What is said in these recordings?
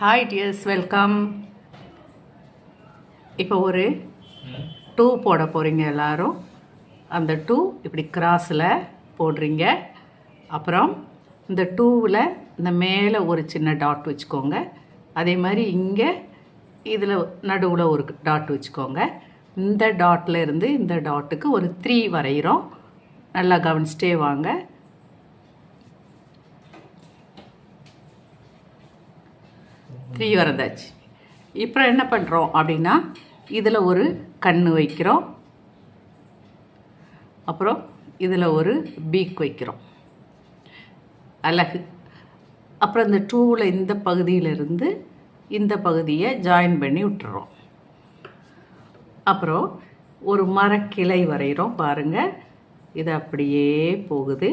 Hi tears, welcome. இப்போ ஒரு 2 போட போகிறீங்க எல்லாரும். அந்த 2 இப்படி கிராஸில் போடுறீங்க. அப்புறம் இந்த 2வில் இந்த மேலே ஒரு சின்ன டாட் வச்சுக்கோங்க. அதே மாதிரி இங்கே இதில் நடுவில் ஒரு டாட் வச்சுக்கோங்க. இந்த டாட்டில் இருந்து இந்த டாட்டுக்கு ஒரு 3 வரைகிறோம். நல்லா கவனிச்சிட்டே வாங்க. வரதாச்சு. இப்போ என்ன பண்ணுறோம் அப்படின்னா, இதில் ஒரு கண்ணு வைக்கிறோம். அப்புறம் இதில் ஒரு பீக் வைக்கிறோம், அழகு. அப்புறம் இந்த 2வில் இந்த பகுதியிலிருந்து இந்த பகுதியை ஜாயின் பண்ணி விட்டுறோம். அப்புறம் ஒரு மரக்கிளை வரைகிறோம். பாருங்கள், இது அப்படியே போகுது,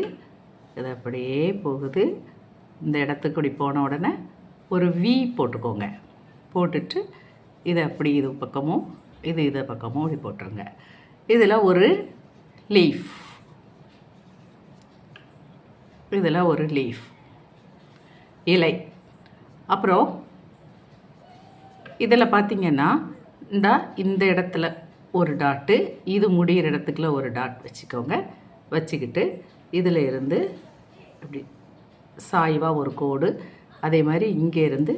இது அப்படியே போகுது. இந்த இடத்துக்கு இப்படி போன உடனே ஒரு வி போட்டுக்கோங்க. போட்டுட்டு இதை அப்படி இது பக்கமும் இது பக்கமும் இப்படி போட்டுருங்க. இதில் ஒரு லீஃப், இதில் ஒரு லீஃப் இலை. அப்புறம் இதில் பார்த்திங்கன்னா இந்த இடத்துல ஒரு டாட்டு, இது முடிகிற இடத்துக்குள்ள ஒரு டாட் வச்சுக்கோங்க. வச்சுக்கிட்டு இதில் இருந்து இப்படி சாய்வாக ஒரு கோடு, அதே மாதிரி இங்கே இருந்து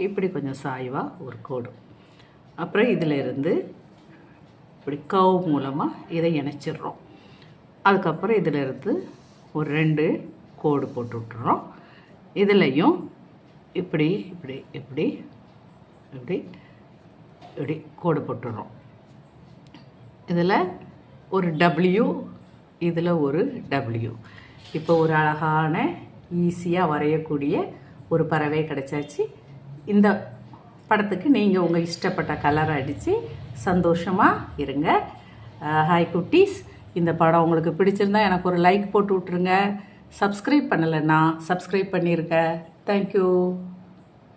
இப்படி கொஞ்சம் சாய்வாக ஒரு கோடு. அப்புறம் இதில் இருந்து இப்படி கவ் மூலமாக இதை இணைச்சிடுறோம். அதுக்கப்புறம் இதில் இருந்து ஒரு 2 கோடு போட்டு விட்டுறோம். இதுலேயும் இப்படி இப்படி இப்படி இப்படி இப்படி கோடு போட்டுடுறோம். இதில் ஒரு W, இதில் ஒரு W. இப்போ ஒரு அழகான ஈஸியாக வரையக்கூடிய ஒரு பறவை கிடச்சாச்சு. இந்த படத்துக்கு நீங்கள் உங்கள் இஷ்டப்பட்ட கலரை அடித்து சந்தோஷமாக இருங்க. ஹாய் குட்டீஸ், இந்த படம் உங்களுக்கு பிடிச்சிருந்தா எனக்கு ஒரு லைக் போட்டு விட்ருங்க. சப்ஸ்கிரைப் பண்ணலைன்னா சப்ஸ்கிரைப் பண்ணியிருங்க. தேங்க்யூ.